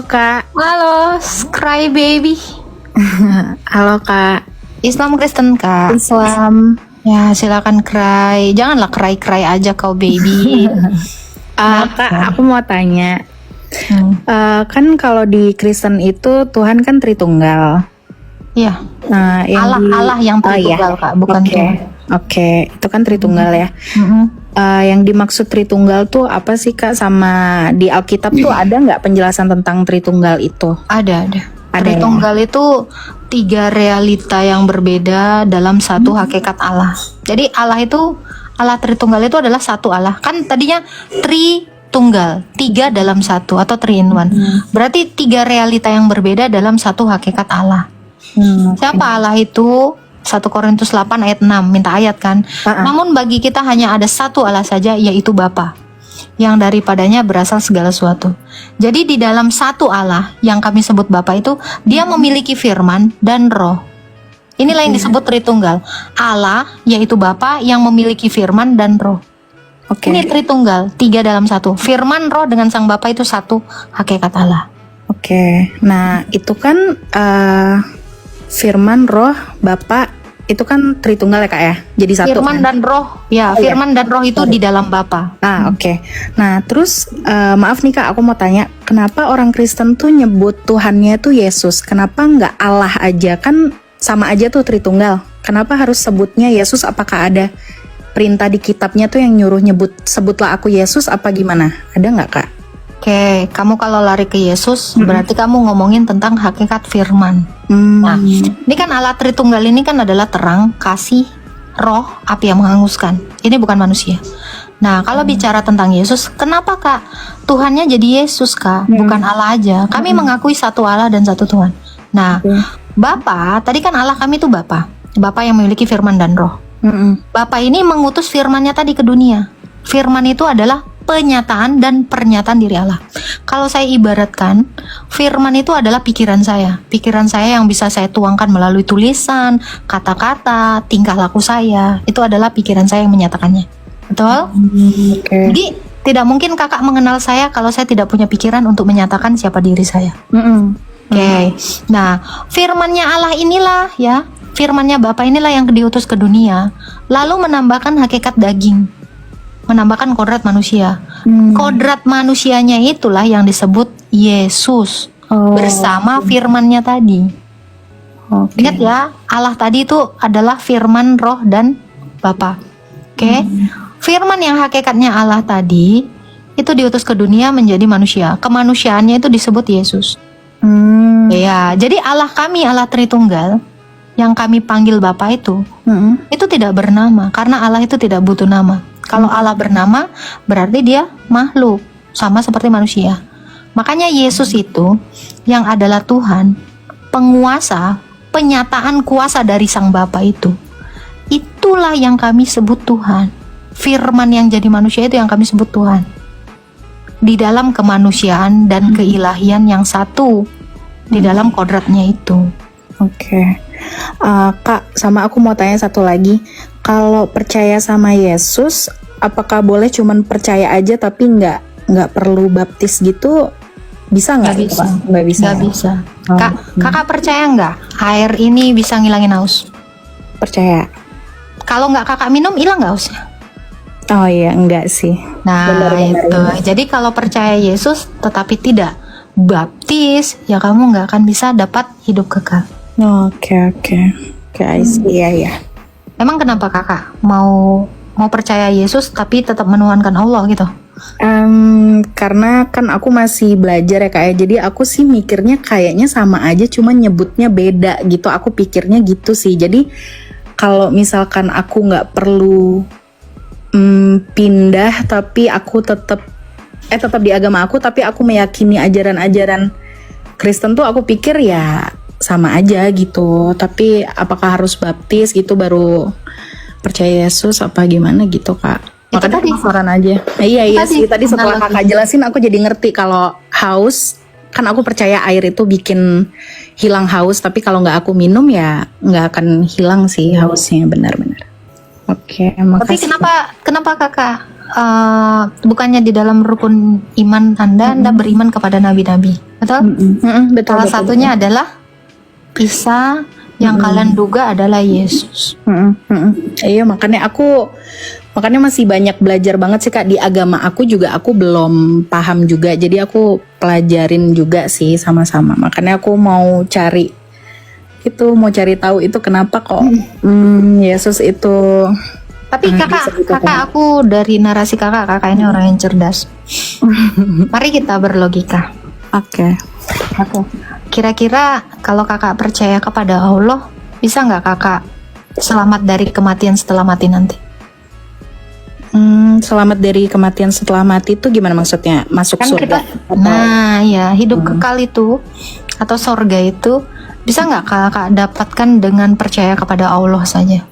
Halo Kak. Halo, Cry Baby. Halo Kak. Islam Kristen Kak. Islam. Ya silakan cry. Janganlah cry aja kau baby. Kak, aku mau tanya. Kan kalau di Kristen itu Tuhan kan Tritunggal. Iya. Nah, Allah yang Tritunggal Kak, bukan Tuhan. Oke, itu kan Tritunggal ya. Yang dimaksud Tritunggal tuh apa sih Kak? Sama di Alkitab tuh ada nggak penjelasan tentang Tritunggal itu? Ada. Ada Tritunggal itu 3 realita yang berbeda dalam satu hakikat Allah. Jadi Allah Tritunggal itu adalah satu Allah. Kan tadinya Tritunggal, 3 dalam satu atau 3 in 1. Berarti 3 realita yang berbeda dalam satu hakikat Allah. Siapa Allah itu? 1 Korintus 8 ayat 6, minta ayat kan. Namun bagi kita hanya ada satu Allah saja, yaitu Bapa, yang daripadanya berasal segala sesuatu. Jadi di dalam satu Allah yang kami sebut Bapa itu, dia memiliki firman dan roh. Inilah yang disebut Tritunggal. Allah yaitu Bapa yang memiliki firman dan roh. Ini Tritunggal, 3 dalam 1. Firman, roh dengan sang Bapa itu satu hakikat Allah. Nah itu kan firman, roh, Bapa itu kan Tritunggal ya Kak ya? Jadi satu firman kan? dan roh, ya firman dan roh itu di dalam Bapa. Nah terus maaf nih Kak, aku mau tanya, kenapa orang Kristen tuh nyebut Tuhannya tuh Yesus? Kenapa nggak Allah aja? Kan sama aja tuh Tritunggal. Kenapa harus sebutnya Yesus? Apakah ada perintah di kitabnya tuh yang nyuruh sebutlah aku Yesus apa gimana? Ada nggak Kak? Oke, kamu kalau lari ke Yesus berarti kamu ngomongin tentang hakikat firman. Nah, ini kan Allah Tritunggal ini kan adalah terang, kasih, roh, api yang menghanguskan. Ini bukan manusia. Nah, kalau bicara tentang Yesus, kenapa Kak? Tuhannya jadi Yesus Kak, bukan Allah aja. Kami mengakui satu Allah dan satu Tuhan. Nah, Bapa, tadi kan Allah kami itu Bapa. Bapa yang memiliki firman dan roh. Bapa ini mengutus firman-Nya tadi ke dunia. Firman itu adalah penyataan dan pernyataan diri Allah. Kalau saya ibaratkan, firman itu adalah pikiran saya yang bisa saya tuangkan melalui tulisan, kata-kata, tingkah laku saya. Itu adalah pikiran saya yang menyatakannya. Betul? Jadi tidak mungkin kakak mengenal saya kalau saya tidak punya pikiran untuk menyatakan siapa diri saya. Nah, firmannya Allah inilah ya, firmannya Bapa inilah yang diutus ke dunia, lalu menambahkan hakikat daging, menambahkan kodrat manusia. Kodrat manusianya itulah yang disebut Yesus bersama firman-Nya tadi. Ingat ya, Allah tadi itu adalah firman, roh, dan Bapa. Firman yang hakikatnya Allah tadi itu diutus ke dunia menjadi manusia. Kemanusiaannya itu disebut Yesus. Ya, jadi Allah kami, Allah Tritunggal yang kami panggil Bapa itu tidak bernama, karena Allah itu tidak butuh nama. Kalau Allah bernama, berarti dia makhluk, sama seperti manusia. Makanya Yesus itu, yang adalah Tuhan, penguasa, penyataan kuasa dari Sang Bapa itu, itulah yang kami sebut Tuhan. Firman yang jadi manusia itu yang kami sebut Tuhan. Di dalam kemanusiaan dan keilahian yang satu, di dalam kodratnya itu. Kak, sama aku mau tanya satu lagi. Kalau percaya sama Yesus, apakah boleh cuman percaya aja tapi nggak perlu baptis gitu? Bisa nggak? Nggak bisa. Kakak percaya nggak air ini bisa ngilangin haus? Percaya. Kalau nggak kakak minum, hilang nggak hausnya? Oh iya, enggak sih. Nah itu. Jadi kalau percaya Yesus tetapi tidak baptis, ya kamu nggak akan bisa dapat hidup kekal. Oke, I see, ya. Emang kenapa kakak mau percaya Yesus tapi tetap menuhankan Allah gitu? Karena kan aku masih belajar ya Kak ya. Jadi aku sih mikirnya kayaknya sama aja, cuma nyebutnya beda gitu. Aku pikirnya gitu sih. Jadi kalau misalkan aku nggak perlu pindah, tapi aku tetap di agama aku, tapi aku meyakini ajaran-ajaran Kristen tuh, aku pikir ya sama aja gitu. Tapi apakah harus baptis gitu baru percaya Yesus apa gimana gitu Kak? Makanya tadi saran aja. Iya sih, tadi setelah kakak jelasin aku jadi ngerti kalau haus, kan aku percaya air itu bikin hilang haus, tapi kalau nggak aku minum ya nggak akan hilang sih hausnya, benar-benar. Makasih. Tapi kenapa kakak bukannya di dalam rukun iman Anda beriman kepada nabi-nabi, betul? Betul. Salah betul, satunya adalah Isa, yang kalian duga adalah Yesus. Iya, makanya masih banyak belajar banget sih Kak, di agama aku juga aku belum paham juga, jadi aku pelajarin juga sih sama-sama. Makanya aku mau cari tahu itu kenapa kok Yesus itu. Tapi bisa gitu kakak kan. aku dari narasi kakak ini orang yang cerdas. Mari kita berlogika. Oke. Kira-kira kalau kakak percaya kepada Allah, bisa nggak kakak selamat dari kematian setelah mati nanti? Selamat dari kematian setelah mati itu gimana maksudnya? Masuk Kan surga? Nah ya, hidup kekal itu atau sorga itu bisa nggak kakak dapatkan dengan percaya kepada Allah saja?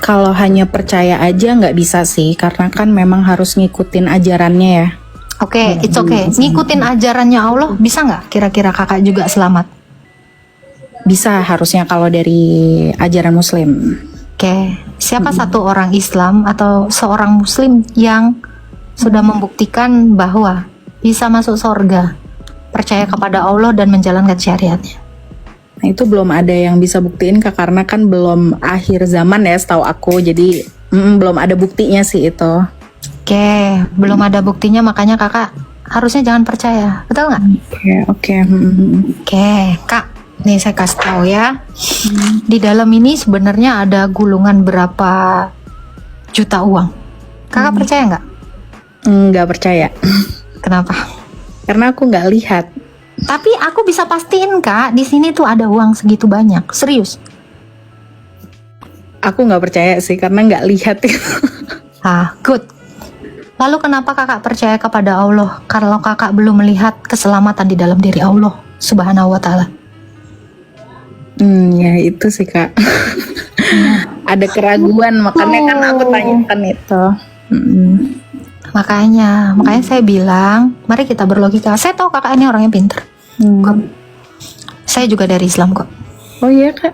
Kalau hanya percaya aja nggak bisa sih, karena kan memang harus ngikutin ajarannya ya. Oke, it's okay. Ngikutin ajarannya Allah bisa nggak kira-kira kakak juga selamat? Bisa harusnya kalau dari ajaran Muslim. Oke, siapa satu orang Islam atau seorang Muslim yang sudah membuktikan bahwa bisa masuk surga, percaya kepada Allah dan menjalankan syariatnya? Nah itu belum ada yang bisa buktiin Kak, karena kan belum akhir zaman ya setahu aku, jadi belum ada buktinya sih itu. Oke, belum ada buktinya, makanya kakak harusnya jangan percaya, betul nggak? Oke. Oke, Kak, nih saya kasih tahu ya. Di dalam ini sebenarnya ada gulungan berapa juta uang. Kakak percaya nggak? Nggak percaya. Kenapa? Karena aku nggak lihat. Tapi aku bisa pastiin Kak, di sini tuh ada uang segitu banyak, serius. Aku nggak percaya sih karena nggak lihat itu. Good. Lalu kenapa kakak percaya kepada Allah kalau kakak belum melihat keselamatan di dalam diri Allah Subhanahu wa Ta'ala? Ya itu sih Kak. Ada keraguan, makanya kan aku tanyakan itu. Makanya saya bilang, mari kita berlogika. Saya tahu kakak ini orangnya pinter. Saya juga dari Islam kok. Oh iya Kak.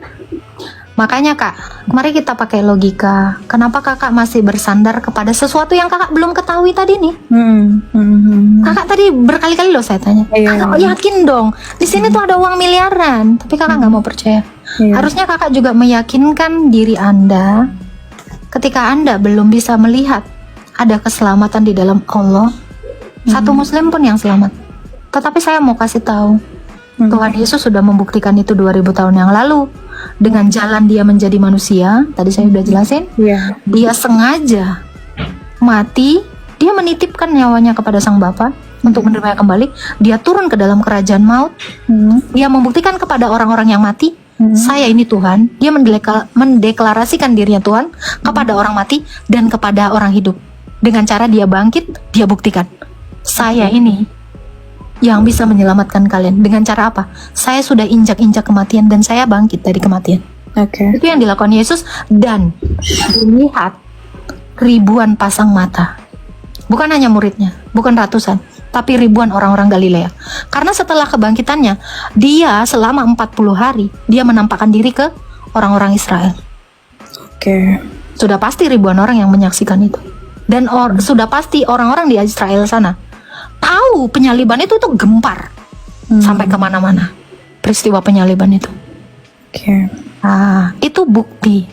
Makanya Kak, mari kita pakai logika. Kenapa kakak masih bersandar kepada sesuatu yang kakak belum ketahui tadi nih? Kakak tadi berkali-kali loh saya tanya. Kakak yakin dong, di sini tuh ada uang miliaran. Tapi kakak nggak mau percaya. Harusnya kakak juga meyakinkan diri Anda. Ketika Anda belum bisa melihat ada keselamatan di dalam Allah, satu Muslim pun yang selamat. Tetapi saya mau kasih tahu, Tuhan Yesus sudah membuktikan itu 2000 tahun yang lalu. Dengan jalan dia menjadi manusia, tadi saya udah jelasin, dia sengaja mati, dia menitipkan nyawanya kepada Sang Bapa untuk menerimanya kembali, dia turun ke dalam kerajaan maut, dia membuktikan kepada orang-orang yang mati, saya ini Tuhan, dia mendeklarasikan dirinya Tuhan kepada orang mati dan kepada orang hidup. Dengan cara dia bangkit, dia buktikan, saya ini yang bisa menyelamatkan kalian. Dengan cara apa? Saya sudah injak-injak kematian dan saya bangkit dari kematian. Itu yang dilakukan Yesus, dan dilihat ribuan pasang mata. Bukan hanya muridnya, bukan ratusan, tapi ribuan orang-orang Galilea. Karena setelah kebangkitannya, dia selama 40 hari, dia menampakkan diri ke orang-orang Israel. Sudah pasti ribuan orang yang menyaksikan itu. Dan sudah pasti orang-orang di Israel sana tahu penyaliban itu tuh gempar sampai kemana-mana peristiwa penyaliban itu. Itu bukti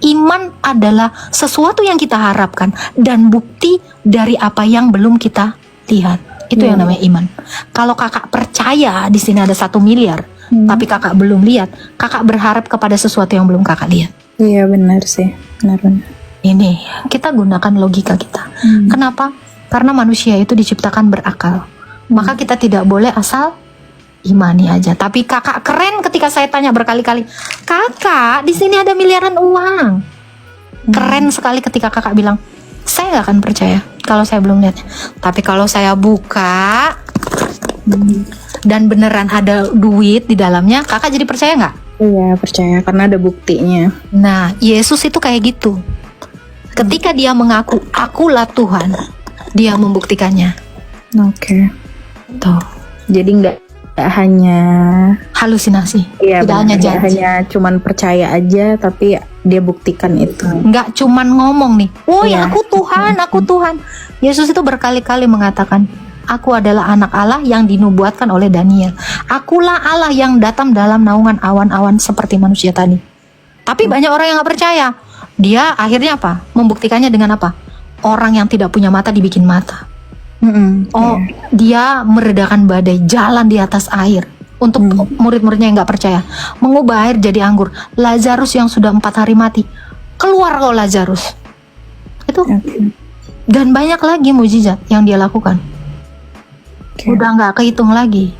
iman adalah sesuatu yang kita harapkan dan bukti dari apa yang belum kita lihat. Itu yang namanya iman. Kalau kakak percaya di sini ada 1 miliar, tapi kakak belum lihat, kakak berharap kepada sesuatu yang belum kakak lihat. Iya benar sih, benar. Ini kita gunakan logika kita. Kenapa? Karena manusia itu diciptakan berakal. Maka kita tidak boleh asal imani aja. Tapi kakak keren ketika saya tanya berkali-kali, kakak di sini ada miliaran uang. Keren sekali ketika kakak bilang, saya nggak akan percaya kalau saya belum lihat. Tapi kalau saya buka dan beneran ada duit di dalamnya, kakak jadi percaya nggak? Iya percaya karena ada buktinya. Nah Yesus itu kayak gitu. Ketika dia mengaku akulah Tuhan, dia membuktikannya. Tuh. Jadi Gak hanya halusinasi, iya, tidak benar, hanya gak janji, hanya cuman percaya aja, tapi dia buktikan itu. nggak cuman ngomong nih, woi Iya. aku Tuhan, aku Tuhan. Yesus itu berkali-kali mengatakan, aku adalah anak Allah yang dinubuatkan oleh Daniel. Akulah Allah yang datang dalam naungan awan-awan seperti manusia tadi. Tapi banyak orang yang nggak percaya. Dia akhirnya apa? Membuktikannya dengan apa? Orang yang tidak punya mata dibikin mata. Oh, dia meredakan badai, jalan di atas air. Untuk murid-muridnya yang nggak percaya, mengubah air jadi anggur. Lazarus yang sudah 4 hari mati, keluar kok Lazarus. Itu. Dan banyak lagi mujizat yang dia lakukan. Udah nggak kehitung lagi.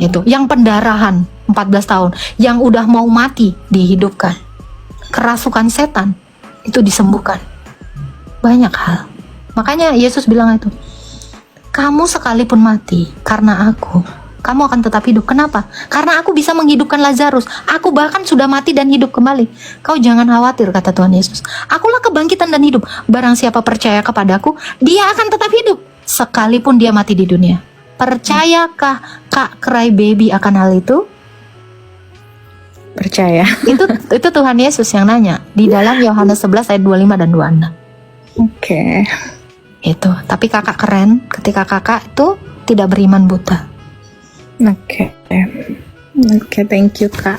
Itu. Yang pendarahan 14 tahun, yang udah mau mati dihidupkan. Kerasukan setan itu disembuhkan. Banyak hal. Makanya Yesus bilang itu, kamu sekalipun mati karena aku, kamu akan tetap hidup. Kenapa? Karena aku bisa menghidupkan Lazarus. Aku bahkan sudah mati dan hidup kembali. Kau jangan khawatir, kata Tuhan Yesus. Akulah kebangkitan dan hidup. Barang siapa percaya kepadaku, dia akan tetap hidup sekalipun dia mati di dunia. Percayakah Kak Cry Baby akan hal itu? Percaya. Itu Tuhan Yesus yang nanya di dalam Yohanes 11 ayat 25 dan 26. Oke. Itu, tapi kakak keren ketika kakak itu tidak beriman buta. Oke, thank you Kak.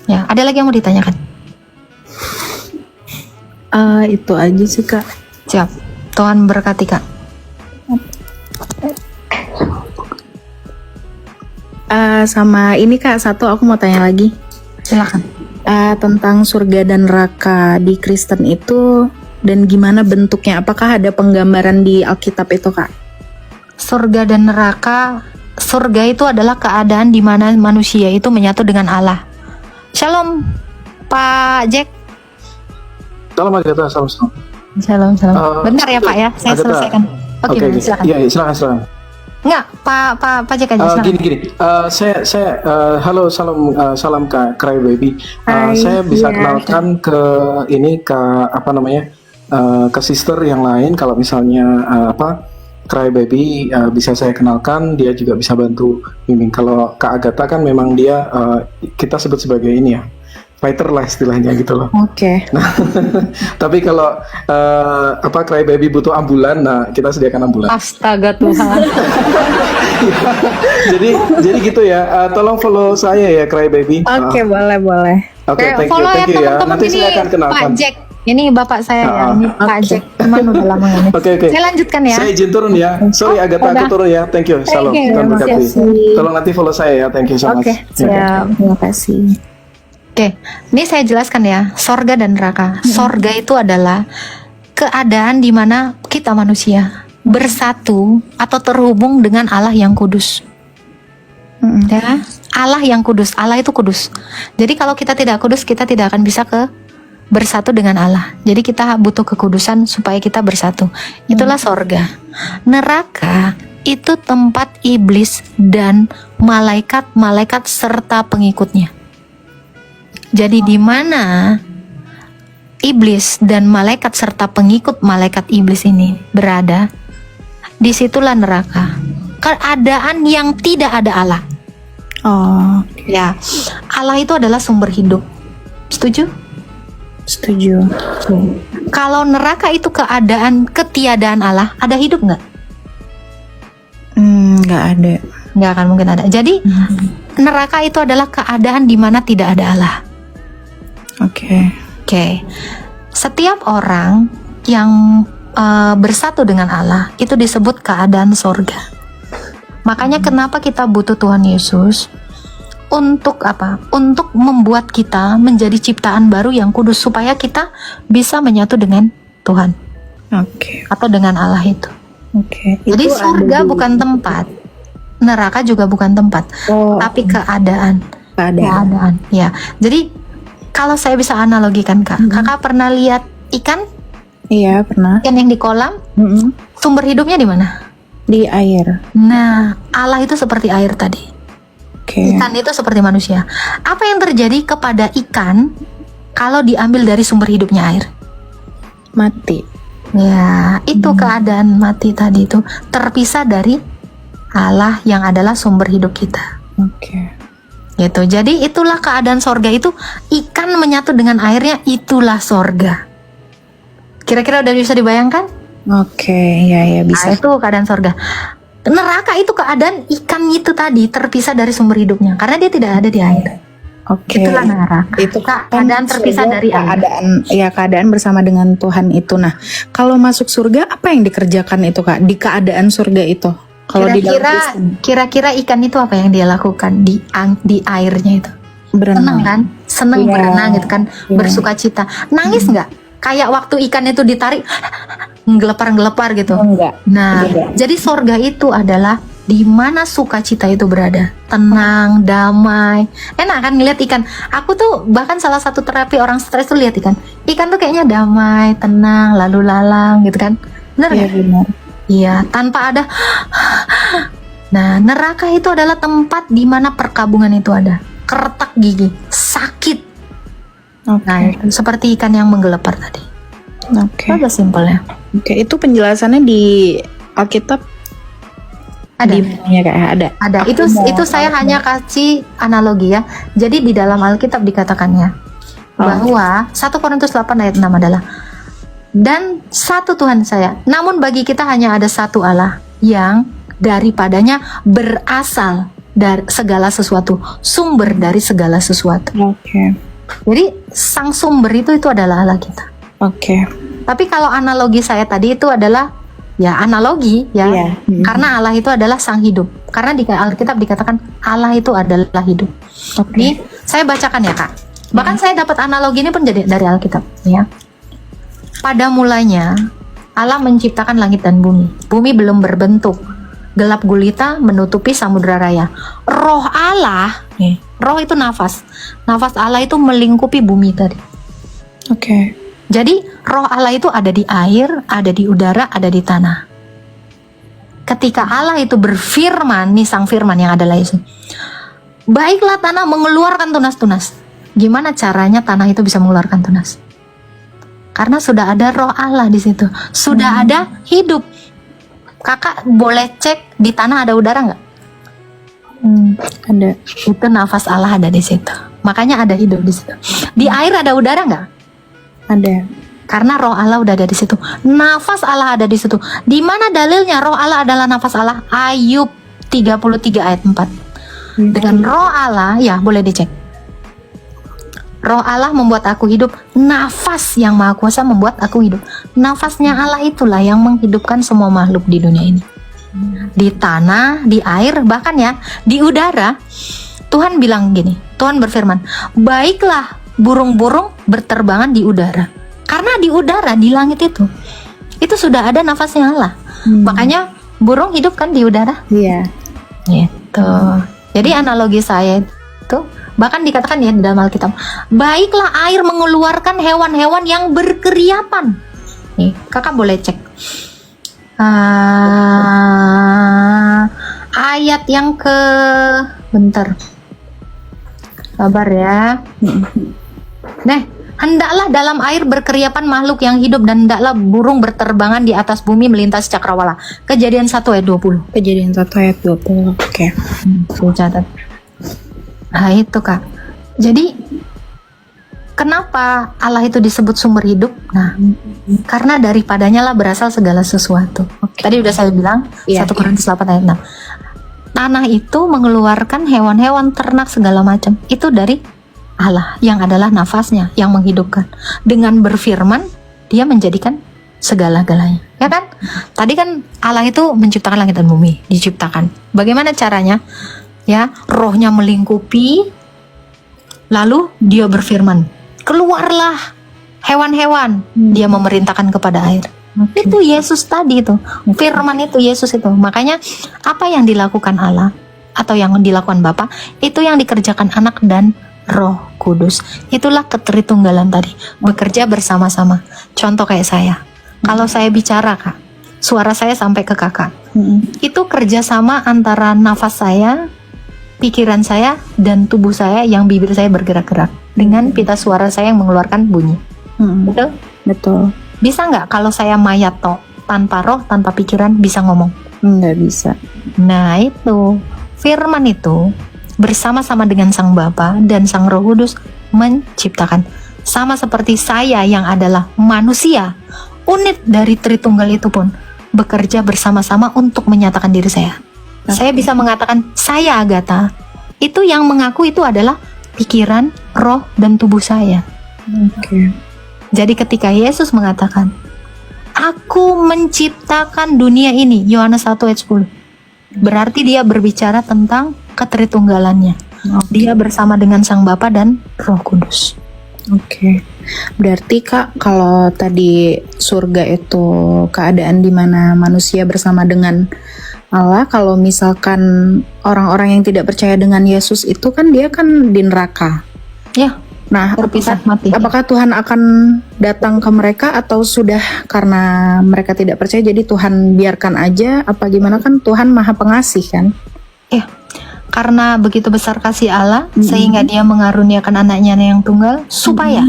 Ya, ada lagi yang mau ditanyakan? Itu aja sih Kak. Siap. Tuhan berkati Kak. Sama ini Kak, satu aku mau tanya lagi. Silakan. Tentang surga dan neraka di Kristen itu dan gimana bentuknya? Apakah ada penggambaran di Alkitab itu Kak? Surga dan neraka. Surga itu adalah keadaan di mana manusia itu menyatu dengan Allah. Shalom, Pak Jack. Salam Agatha, salam. Shalom. Benar ya Pak ya? Saya Agatha. selesaikan. Oke, silakan. Iya, silakan. Enggak, Pak Jack aja silakan. Gini. Saya halo, salam Kak Cry Baby. Hai, Saya bisa iya. kenalkan ke ke sister yang lain. Kalau misalnya Cry Baby bisa saya kenalkan, dia juga bisa bantu bimbing. Kalau Kak Agatha kan memang dia kita sebut sebagai ini ya, fighter lah istilahnya gitu loh. Oke. Tapi kalau Cry Baby butuh ambulan, nah kita sediakan ambulan. Astaga Tuhan. jadi gitu ya. Tolong follow saya ya Cry Baby. Oke, boleh. Oke, thank Follow you ya. teman-teman. Nanti Ini saya akan kenalkan. Pak Jack. Ini bapak saya ya. Ini Pak Jack. Teman udah lama ini. Oke. Saya lanjutkan ya. Saya izin turun ya. Sorry Agatha, aku turun ya. Thank you. Salam. you. Tuhan berkati. Makasih. Tolong nanti follow saya ya. Thank you so much. Oke, siap. Terima kasih. Oke, ini saya jelaskan ya, sorga dan neraka. Sorga itu adalah keadaan di mana kita manusia bersatu atau terhubung dengan Allah yang kudus. Ya, Allah yang kudus. Allah itu kudus. Jadi kalau kita tidak kudus, kita tidak akan bisa bersatu dengan Allah. Jadi kita butuh kekudusan supaya kita bersatu. Itulah sorga. Neraka itu tempat iblis dan malaikat-malaikat serta pengikutnya. Jadi di mana iblis dan malaikat serta pengikut malaikat iblis ini berada, disitulah neraka. Keadaan yang tidak ada Allah. Oh, Ya, Allah itu adalah sumber hidup. Setuju? setuju. Kalau neraka itu keadaan ketiadaan Allah, ada hidup nggak? Nggak ada. Nggak akan mungkin ada. Jadi neraka itu adalah keadaan di mana tidak ada Allah. Oke. Oke, setiap orang yang bersatu dengan Allah itu disebut keadaan sorga. Makanya kenapa kita butuh Tuhan Yesus untuk apa? Untuk membuat kita menjadi ciptaan baru yang kudus supaya kita bisa menyatu dengan Tuhan Oke. atau dengan Allah itu. Oke. Jadi Itu ada surga di- bukan tempat, neraka juga bukan tempat, Oh, tapi keadaan. keadaan. Keadaan. Ya. Jadi kalau saya bisa analogikan Kak, Kakak pernah lihat ikan? Iya, pernah. Ikan yang di kolam, sumber hidupnya di mana? Di air. Nah, Allah itu seperti air tadi. Oke. Ikan itu seperti manusia. Apa yang terjadi kepada ikan kalau diambil dari sumber hidupnya air? Mati. Ya, itu keadaan mati tadi itu terpisah dari Allah yang adalah sumber hidup kita. Oke. Gitu. Jadi itulah keadaan sorga itu, ikan menyatu dengan airnya, itulah sorga. Kira-kira udah bisa dibayangkan? Oke, ya bisa. Nah, itu keadaan sorga. Neraka itu keadaan ikan itu tadi terpisah dari sumber hidupnya karena dia tidak ada di air. Oke. Itulah neraka. Itu keadaan terpisah surga, dari air. keadaan bersama dengan Tuhan itu. Nah, kalau masuk surga apa yang dikerjakan itu Kak di keadaan surga itu? Kalau di dalam Kristen, Kira-kira ikan itu apa yang dia lakukan di airnya itu? berenang. Seneng kan? Seneng Iya. berenang gitu kan, Iya. bersuka cita. Nangis nggak? Kayak waktu ikan itu ditarik, ngelepar-ngelepar gitu. Enggak. Nah, Beda. jadi sorga itu adalah di mana sukacita itu berada, tenang, damai. Enak kan ngeliat ikan. Aku tuh bahkan salah satu terapi orang stres tuh lihat ikan. Ikan tuh kayaknya damai, tenang, lalu lalang gitu kan. Bener Iya nggak? benar. Iya, tanpa ada. Nah, neraka itu adalah tempat di mana perkabungan itu ada. Keretak gigi, sakit. Oke. Nah, itu seperti ikan yang menggelepar tadi. Oke. Itu aja simpelnya. Oke, itu penjelasannya di Alkitab Ada. di mananya Kak? Ada. Ada. Aku Itu saya hanya kasih analogi ya. Jadi di dalam Alkitab dikatakannya bahwa 1 Korintus 8 ayat 6 adalah dan satu Tuhan saya. Namun bagi kita hanya ada satu Allah yang daripadanya berasal dari segala sesuatu, sumber dari segala sesuatu. Oke. Jadi sang sumber itu adalah Allah kita. Oke. Tapi kalau analogi saya tadi itu adalah ya analogi ya. Iya. Karena Allah itu adalah sang hidup. Karena di Alkitab dikatakan Allah itu adalah hidup. Oke. Ini saya bacakan ya Kak. Bahkan saya dapat analogi ini pun jadi dari Alkitab ya. Pada mulanya Allah menciptakan langit dan bumi. Bumi belum berbentuk. Gelap gulita menutupi samudra raya. Roh Allah, roh itu nafas. Nafas Allah itu melingkupi bumi tadi. Oke. Jadi roh Allah itu ada di air, ada di udara, ada di tanah. Ketika Allah itu berfirman, nih sang firman yang adalah Yesus. Baiklah tanah mengeluarkan tunas-tunas. Gimana caranya tanah itu bisa mengeluarkan tunas? Karena sudah ada roh Allah di situ. Sudah ada hidup. Kakak boleh cek di tanah ada udara nggak? Ada. Itu nafas Allah ada di situ. Makanya ada hidup di situ. Di air ada udara nggak? Ada. Karena roh Allah udah ada di situ. Nafas Allah ada di situ. Di mana dalilnya roh Allah adalah nafas Allah? Ayub 33 ayat 4. Dengan roh Allah, ya boleh dicek. Roh Allah membuat aku hidup. Nafas yang maha kuasa membuat aku hidup. Nafasnya Allah itulah yang menghidupkan semua makhluk di dunia ini. Di tanah, di air, bahkan ya di udara. Tuhan bilang gini, Tuhan berfirman, baiklah burung-burung berterbangan di udara. Karena di udara, di langit itu sudah ada nafasnya Allah. Makanya burung hidup kan di udara. Iya. Gitu. Jadi analogi saya itu bahkan dikatakan ya di dalam Alkitab, baiklah air mengeluarkan hewan-hewan yang berkeriapan. Nih, kakak boleh cek ayat yang ke bentar, sabar ya. Nah, hendaklah dalam air berkeriapan makhluk yang hidup dan hendaklah burung berterbangan di atas bumi melintas cakrawala. Kejadian 1 ayat 20. Kejadian 1 ayat 20. Oke. Saya catat. Nah itu Kak. Jadi kenapa Allah itu disebut sumber hidup? Nah, karena daripadanya lah berasal segala sesuatu. Tadi udah saya bilang, Iya, 1 Korintus 8 ayat 6. Tanah itu mengeluarkan hewan-hewan ternak segala macam. Itu dari Allah yang adalah nafasnya yang menghidupkan. Dengan berfirman, dia menjadikan segala-galanya. Ya kan? Tadi kan Allah itu menciptakan langit dan bumi, diciptakan. Bagaimana caranya? Ya, rohnya melingkupi, lalu dia berfirman, keluarlah hewan-hewan. Dia memerintahkan kepada air. Itu Yesus tadi itu, firman itu Yesus itu. Makanya apa yang dilakukan Allah atau yang dilakukan Bapa, itu yang dikerjakan Anak dan Roh Kudus. Itulah ketritunggalan tadi, bekerja bersama-sama. Contoh kayak saya, kalau saya bicara Kak, suara saya sampai ke kakak, itu kerjasama antara nafas saya, pikiran saya, dan tubuh saya yang bibir saya bergerak-gerak dengan pita suara saya yang mengeluarkan bunyi. Betul? Betul. Bisa nggak kalau saya mayat toh, tanpa roh, tanpa pikiran bisa ngomong? Nggak bisa. Nah itu, firman itu bersama-sama dengan Sang Bapa dan Sang Roh Kudus menciptakan. Sama seperti saya yang adalah manusia, unit dari Tritunggal itu pun bekerja bersama-sama untuk menyatakan diri saya. Saya bisa mengatakan saya Agatha. Itu yang mengaku itu adalah pikiran, roh, dan tubuh saya. Oke. Jadi ketika Yesus mengatakan, Aku menciptakan dunia ini, Yohanes 1 ayat 10, berarti dia berbicara tentang ketritunggalannya. Dia bersama dengan Sang Bapa dan Roh Kudus. Oke. Berarti Kak, kalau tadi surga itu keadaan di mana manusia bersama dengan Allah, kalau misalkan orang-orang yang tidak percaya dengan Yesus itu kan dia kan di neraka. Ya, Nah, terpisah mati. apakah Tuhan akan datang ke mereka atau sudah karena mereka tidak percaya jadi Tuhan biarkan aja apa gimana, kan Tuhan Maha Pengasih kan? Ya, karena begitu besar kasih Allah sehingga dia mengaruniakan anaknya yang tunggal supaya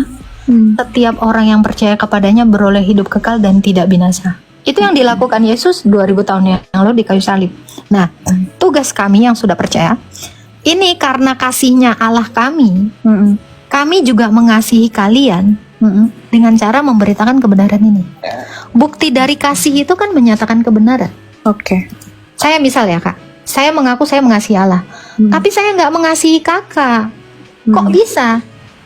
setiap orang yang percaya kepadanya beroleh hidup kekal dan tidak binasa. Itu yang dilakukan Yesus 2000 tahun yang lalu di kayu salib. Nah, tugas kami yang sudah percaya, ini karena kasihnya Allah kami, kami juga mengasihi kalian dengan cara memberitakan kebenaran ini. Bukti dari kasih itu kan menyatakan kebenaran. Oke. Saya misal ya Kak, saya mengaku saya mengasihi Allah, tapi saya nggak mengasihi kakak. Kok bisa?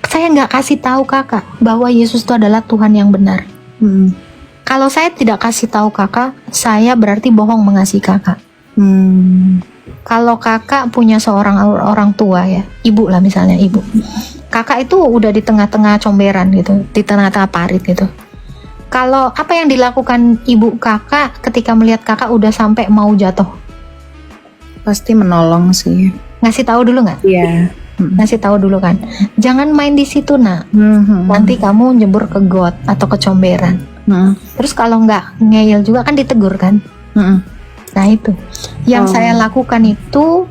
Saya nggak kasih tahu kakak bahwa Yesus itu adalah Tuhan yang benar. Kalau saya tidak kasih tahu kakak, saya berarti bohong mengasihi kakak. Kalau kakak punya seorang orang tua ya, ibu lah misalnya ibu. Kakak itu udah di tengah-tengah comberan gitu, di tengah-tengah parit gitu. Kalau apa yang dilakukan ibu kakak ketika melihat kakak udah sampai mau jatuh? Pasti menolong sih. Ngasih tahu dulu nggak? Iya. Ngasih tahu dulu kan. Jangan main di situ nak. Nanti kamu nyebur ke got atau ke comberan. Terus kalau nggak ngeyel juga kan ditegur kan. Nah itu yang saya lakukan itu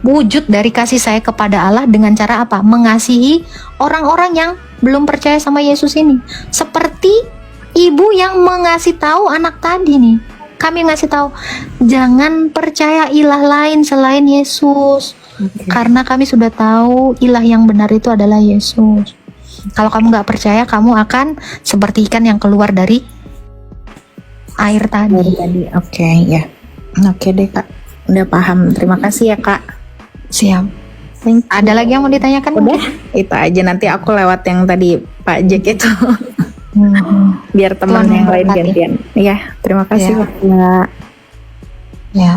wujud dari kasih saya kepada Allah dengan cara apa? Mengasihi orang-orang yang belum percaya sama Yesus ini. Seperti ibu yang mengasih tahu anak tadi nih. Kami ngasih tahu jangan percaya ilah lain selain Yesus. Karena kami sudah tahu ilah yang benar itu adalah Yesus. Kalau kamu nggak percaya, kamu akan seperti ikan yang keluar dari air tadi. Oke, ya. Oke deh Kak, udah paham. Terima kasih ya Kak. Siap. Ada lagi yang mau ditanyakan? Udah, itu aja. Nanti aku lewat yang tadi Pak Jack itu. Biar teman Tuhan yang lain memberkati. gantian. Iya, terima kasih Ya. Kak. Ya.